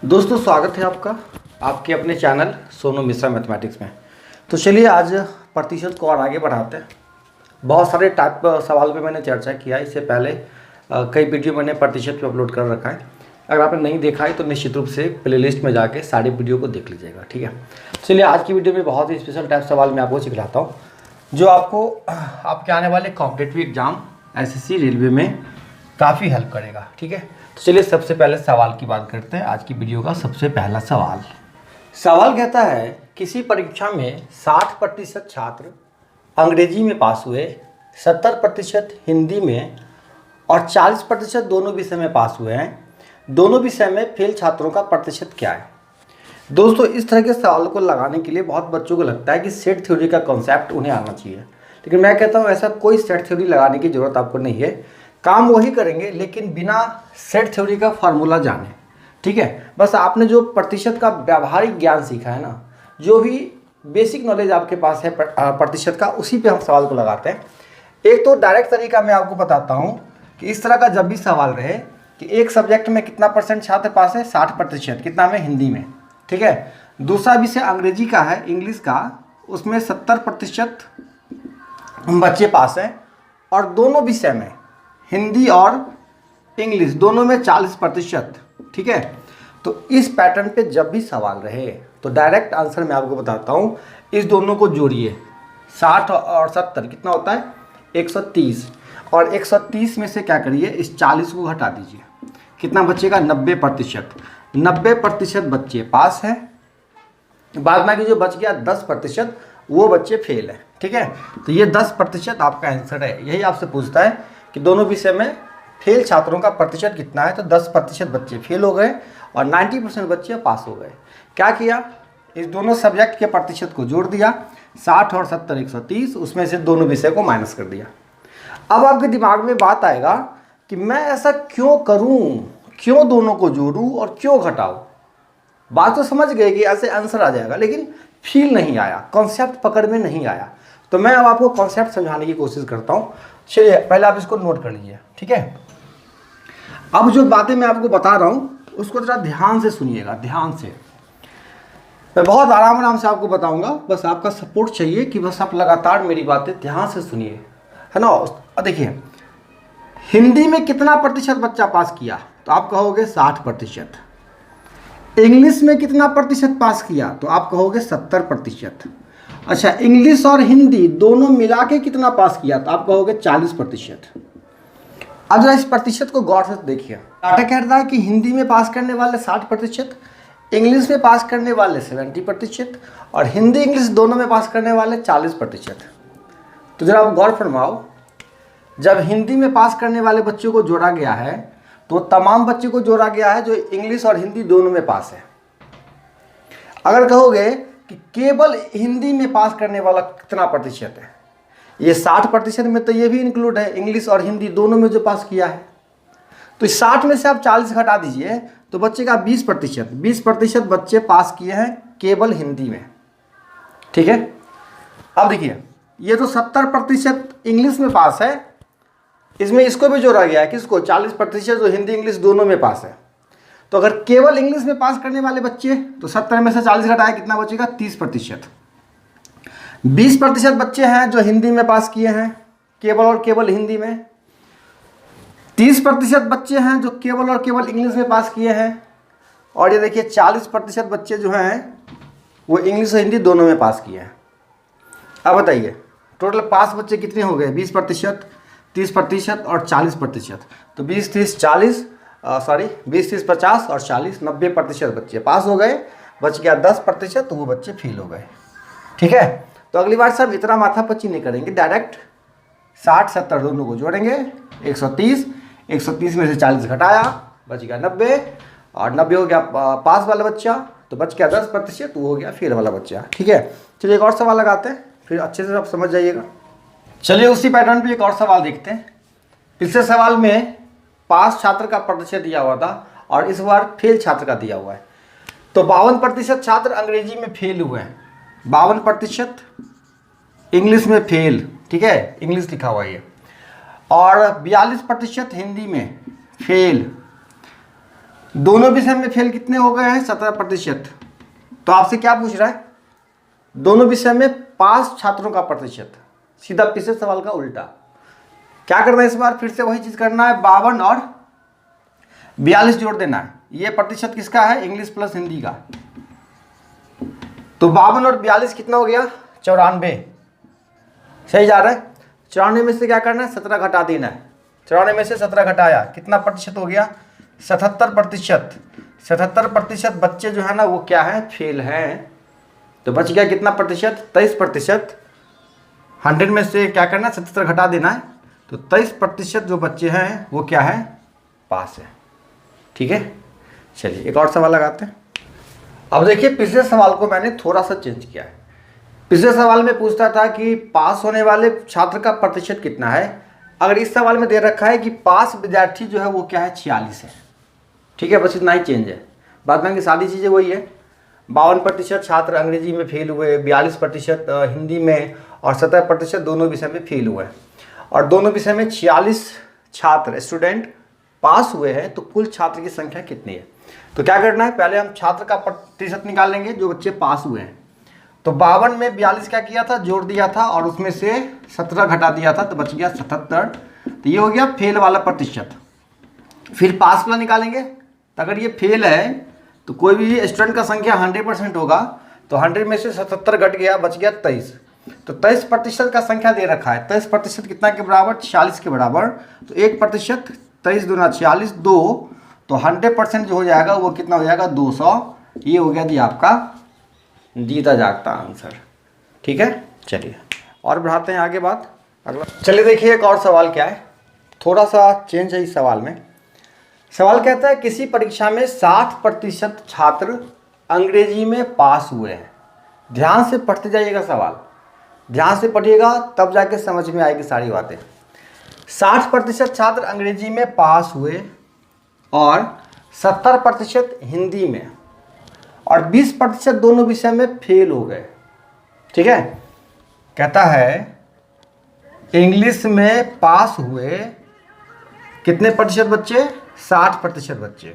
दोस्तों स्वागत है आपका आपके अपने चैनल सोनू मिश्रा मैथमेटिक्स में। तो चलिए आज प्रतिशत को और आगे बढ़ाते हैं। बहुत सारे टाइप सवाल पे मैंने चर्चा किया। इससे पहले कई वीडियो मैंने प्रतिशत पे अपलोड कर रखा है। अगर आपने नहीं देखा है तो निश्चित रूप से प्लेलिस्ट में जाके सारी वीडियो को देख लीजिएगा, ठीक है। चलिए आज की वीडियो में बहुत ही स्पेशल टाइप सवाल मैं आपको सिखलाता हूँ जो आपको आपके आने वाले कॉम्पिटिटिव एग्जाम एसएससी रेलवे में काफ़ी हेल्प करेगा, ठीक है। तो चलिए सबसे पहले सवाल की बात करते हैं। आज की वीडियो का सबसे पहला सवाल कहता है किसी परीक्षा में 60% छात्र अंग्रेजी में पास हुए, 70% हिंदी में और 40% दोनों विषय में पास हुए हैं। दोनों विषय में फेल छात्रों का प्रतिशत क्या है? दोस्तों इस तरह के सवाल को लगाने के लिए बहुत बच्चों को लगता है कि सेट थ्योरी का कॉन्सेप्ट उन्हें आना चाहिए, लेकिन मैं कहता हूँ ऐसा कोई सेट थ्योरी लगाने की ज़रूरत आपको नहीं है। काम वही करेंगे लेकिन बिना सेट थ्योरी का फार्मूला जाने, ठीक है। बस आपने जो प्रतिशत का व्यावहारिक ज्ञान सीखा है ना, जो भी बेसिक नॉलेज आपके पास है प्रतिशत का, उसी पे हम सवाल को लगाते हैं। एक तो डायरेक्ट तरीका मैं आपको बताता हूँ कि इस तरह का जब भी सवाल रहे कि एक सब्जेक्ट में कितना % छात्र पास है, 60%, कितना में हिंदी में, ठीक है। दूसरा विषय अंग्रेजी का है, इंग्लिश का, उसमें 70% बच्चे पास हैं और दोनों विषय में हिंदी और इंग्लिश दोनों में 40%, ठीक है। तो इस पैटर्न पे जब भी सवाल रहे तो डायरेक्ट आंसर मैं आपको बताता हूँ, इस दोनों को जोड़िए। 60 और 70 कितना होता है? 130। और 130 में से क्या करिए, इस 40 को हटा दीजिए। कितना बचेगा? 90%। 90% बच्चे पास हैं, बाद में जो बच गया 10% वो बच्चे फेल हैं, ठीक है। तो ये 10% आपका आंसर है। यही आपसे पूछता है कि दोनों विषय में फेल छात्रों का प्रतिशत कितना है, तो 10% बच्चे फेल हो गए और 90% बच्चे पास हो गए। क्या किया, इस दोनों सब्जेक्ट के प्रतिशत को जोड़ दिया, 60 और 70 130, उसमें से दोनों विषय को माइनस कर दिया। अब आपके दिमाग में बात आएगा कि मैं ऐसा क्यों करूं, क्यों दोनों को जोड़ूं और क्यों घटाऊं। बात तो समझ गए कि ऐसे आंसर आ जाएगा, लेकिन फील नहीं आया, कॉन्सेप्ट पकड़ में नहीं आया। तो मैं अब आपको कॉन्सेप्ट समझाने की कोशिश करता हूँ। चलिए पहले आप इसको नोट कर लीजिए, ठीक है। अब जो बातें मैं आपको बता रहा हूँ उसको जरा ध्यान से सुनिएगा, ध्यान से। मैं बहुत आराम से आपको बताऊंगा, बस आपका सपोर्ट चाहिए कि बस आप लगातार मेरी बातें ध्यान से सुनिए, है ना। देखिए हिंदी में कितना प्रतिशत बच्चा पास किया, तो आप कहोगे 60%। इंग्लिश में कितना प्रतिशत पास किया, तो आप कहोगे 70%। अच्छा, इंग्लिश और हिंदी दोनों मिला के कितना पास किया, तो आप कहोगे 40%। अब जरा इस प्रतिशत को गौर से देखिए। डाटा कह रहा है कि हिंदी में पास करने वाले 60%, इंग्लिश में पास करने वाले 70% और हिंदी इंग्लिश दोनों में पास करने वाले 40%। तो जरा आप गौर फरमाओ, जब हिंदी में पास करने वाले बच्चों को जोड़ा गया है तो तमाम बच्चों को जोड़ा गया है जो इंग्लिश और हिंदी दोनों में पास है। अगर कहोगे कि केवल हिंदी में पास करने वाला कितना प्रतिशत है, ये 60% में तो ये भी इंक्लूड है, इंग्लिश और हिंदी दोनों में जो पास किया है। तो इस 60 में से आप 40 घटा दीजिए तो बचेगा 20%। 20% बच्चे पास किए हैं केवल हिंदी में, ठीक है। अब देखिए ये तो 70% इंग्लिश में पास है, इसमें इसको भी जोड़ा गया है, किसको? 40% जो हिंदी इंग्लिश दोनों में पास है। तो अगर केवल इंग्लिश में पास करने वाले बच्चे, तो 70 में से 40 घटाया कितना बचेगा? 30%। 20% बच्चे हैं जो हिंदी में पास किए हैं केवल और केवल हिंदी में। 30% बच्चे हैं जो केवल और केवल इंग्लिश में पास किए हैं। और ये देखिए 40% बच्चे जो हैं वो इंग्लिश और हिंदी दोनों में पास किए हैं। अब बताइए टोटल पास बच्चे कितने हो गए? 20%, 30% और 40%। तो 20 30 40 20 30 50 और 40 90% बच्चे पास हो गए, बच गया 10%, तो वो बच्चे फेल हो गए, ठीक है। तो अगली बार सब इतना माथापच्ची नहीं करेंगे, डायरेक्ट 60 70 दोनों को जोड़ेंगे, 130 में से 40 घटाया, बच गया 90 और 90 हो गया पास वाला बच्चा, तो बच गया 10%, वो हो गया फेल वाला बच्चा, ठीक है। चलिए एक और सवाल लगाते हैं, फिर अच्छे से आप समझ जाइएगा। चलिए उसी पैटर्न पे एक और सवाल देखते हैं। पिछले सवाल में पास छात्र का प्रतिशत दिया हुआ था और इस बार फेल छात्र का दिया हुआ है। तो 52% छात्र अंग्रेजी में फेल हुए हैं, 52% इंग्लिश में फेल, ठीक है, इंग्लिश लिखा हुआ है ये, और 42% हिंदी में फेल, दोनों विषय में फेल कितने हो गए हैं? 17%। तो आपसे क्या पूछ रहा है? दोनों विषय में पास छात्रों का प्रतिशत। सीधा पिछले सवाल का उल्टा। क्या करना है इस बार? फिर से वही चीज करना है, 52 और 42 जोड़ देना है। ये प्रतिशत किसका है? इंग्लिश प्लस हिंदी का। तो 52 और 42 कितना हो गया? 94। सही जा रहा है? 94 में से क्या करना है? 17 घटा देना है। 94 में से 17 घटाया, कितना प्रतिशत हो गया? 77%। 77% बच्चे जो है ना वो क्या है? फेल हैं। तो बच गया कितना प्रतिशत? 23%। 100 में से क्या करना है? 77 घटा देना है। तो 23% जो बच्चे हैं वो क्या है? पास है। ठीक है, चलिए एक और सवाल लगाते हैं। अब देखिए, पिछले सवाल को मैंने थोड़ा सा चेंज किया है। पिछले सवाल में पूछता था कि पास होने वाले छात्र का प्रतिशत कितना है। अगर इस सवाल में दे रखा है कि पास विद्यार्थी जो है वो क्या है? 46 है। ठीक है, बस इतना ही चेंज है। बाद में की सारी चीज़ें वही है। 52% छात्र अंग्रेजी में फेल हुए, 42% हिंदी में और 17% दोनों विषय में फेल हुए। और दोनों विषय में 46 छात्र स्टूडेंट पास हुए हैं। तो कुल छात्र की संख्या कितनी है? तो क्या करना है? पहले हम छात्र का प्रतिशत निकाल लेंगे जो बच्चे पास हुए हैं। तो 52 में 42 क्या किया था? जोड़ दिया था और उसमें से 17 घटा दिया था, तो बच गया 77। तो ये हो गया फेल वाला प्रतिशत। फिर पास वाला निकालेंगे। तो अगर ये फेल है तो कोई भी स्टूडेंट का संख्या 100% होगा। तो 100 में से 77 घट गया, बच गया 23। तो 23% का संख्या दे रखा है। 23% कितना के बराबर? 46 के बराबर। तो 1%, 23 दूना 46, 2। तो 100% जो हो जाएगा वो कितना हो जाएगा? 200। ये हो गया जी आपका जीता जागता आंसर। ठीक है, चलिए और बढ़ाते हैं आगे बात। अगला चलिए देखिए, एक और सवाल क्या है, थोड़ा सा चेंज है इस सवाल में। सवाल कहता है किसी परीक्षा में 60% छात्र अंग्रेजी में पास हुए हैं। ध्यान से पढ़ते जाइएगा सवाल, ध्यान से पढ़िएगा तब जाके समझ में आएगी सारी बातें। 60% छात्र अंग्रेजी में पास हुए और 70% हिंदी में और 20% दोनों विषय में फेल हो गए। ठीक है, कहता है इंग्लिश में पास हुए कितने प्रतिशत बच्चे? 60% बच्चे।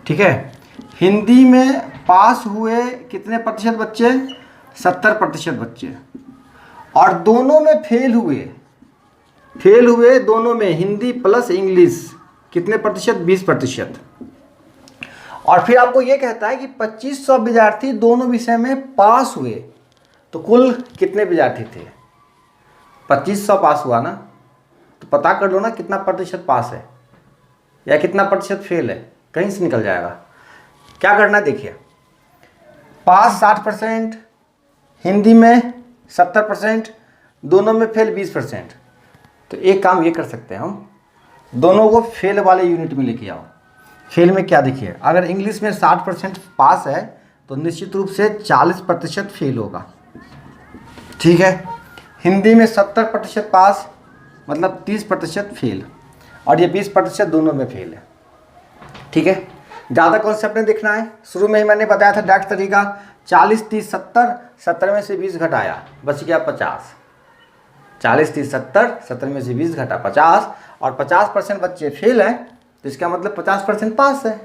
ठीक है, हिंदी में पास हुए कितने प्रतिशत बच्चे? 70% बच्चे। और दोनों में फेल हुए दोनों में, हिंदी प्लस इंग्लिश, कितने प्रतिशत? 20%। और फिर आपको ये कहता है कि 2500 विद्यार्थी दोनों विषय में पास हुए। तो कुल कितने विद्यार्थी थे? 2500 पास हुआ ना, तो पता कर लो ना कितना प्रतिशत पास है या कितना प्रतिशत फेल है, कहीं से निकल जाएगा। क्या करना है देखिए, पास 60%, हिंदी में 70%, दोनों में फेल 20%। तो एक काम ये कर सकते हैं हम, दोनों को फेल वाले यूनिट में लेके आओ। फेल में क्या देखिए, अगर इंग्लिश में 60% पास है तो निश्चित रूप से 40% फेल होगा। ठीक है, हिंदी में 70% पास मतलब 30% फेल, और ये 20% दोनों में फेल है। ठीक है, ज़्यादा कॉन्सेप्ट नहीं देखना है। शुरू में ही मैंने बताया था डायरेक्ट तरीका, 40 30 70, 70 में से 20 घटाया, बच गया 50। 40 30 70, 70 में से 20 घटा 50, और 50% बच्चे फेल हैं, तो इसका मतलब 50% पास है।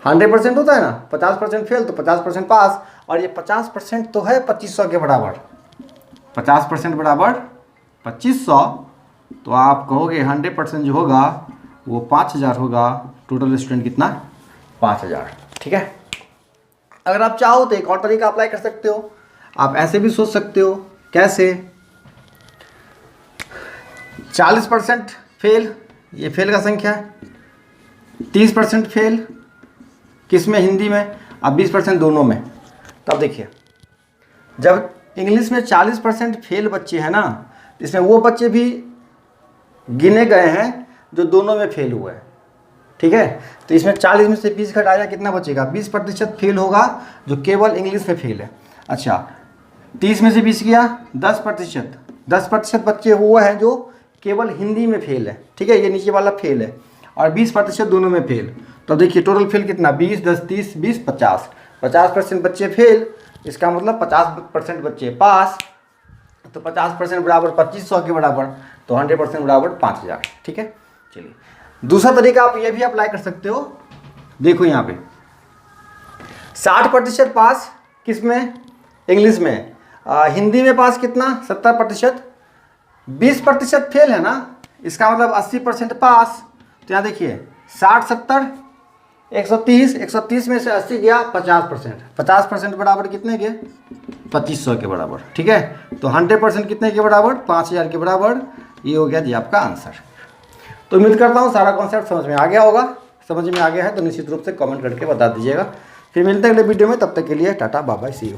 100% होता है ना, 50% फेल तो 50% पास, और ये 50% तो है 2500 के बराबर। 50% बराबर 2500, तो आप कहोगे 100% जो होगा वो 5000 होगा। टोटल स्टूडेंट कितना? 5000। ठीक है, अगर आप चाहो तो एक और तरीका अप्लाई कर सकते हो। आप ऐसे भी सोच सकते हो, कैसे? 40% फेल, ये फेल का संख्या है। 30% फेल किस में? हिंदी में। अब 20% दोनों में। तब देखिए, जब इंग्लिश में 40% फेल बच्चे हैं ना, इसमें वो बच्चे भी गिने गए हैं जो दोनों में फेल हुए हैं। ठीक है, तो इसमें 40 में से 20 घटाया, कितना बचेगा? 20% फेल होगा जो केवल इंग्लिश में फेल है। अच्छा, 30 में से 20 गया, 10%। 10% बच्चे वो हैं जो केवल हिंदी में फेल है। ठीक है, ये नीचे वाला फेल है, और 20% दोनों में फेल। तो देखिए टोटल फेल कितना? 20 10 30 20 50। 50% बच्चे फेल, इसका मतलब 50% बच्चे पास। तो 50% बराबर 2500 के बराबर, तो 100% बराबर 5000। ठीक है, चलिए दूसरा तरीका आप ये भी अप्लाई कर सकते हो देखो यहाँ पे 60% पास किस में, इंग्लिश में। हिंदी में पास कितना, 70%। 20% फेल है ना, इसका मतलब 80% पास। तो यहाँ देखिए 60 70 130, 130 में से 80 गया 50%। 50% बराबर कितने के, 2500 के बराबर। ठीक है, तो 100% कितने के बराबर, 5000 के बराबर। ये हो गया जी आपका आंसर। तो उम्मीद करता हूँ सारा कॉन्सेप्ट समझ में आ गया होगा। समझ में आ गया है तो निश्चित रूप से कमेंट करके बता दीजिएगा। फिर मिलते हैं अगले वीडियो में, तब तक के लिए tata bye bye, see you.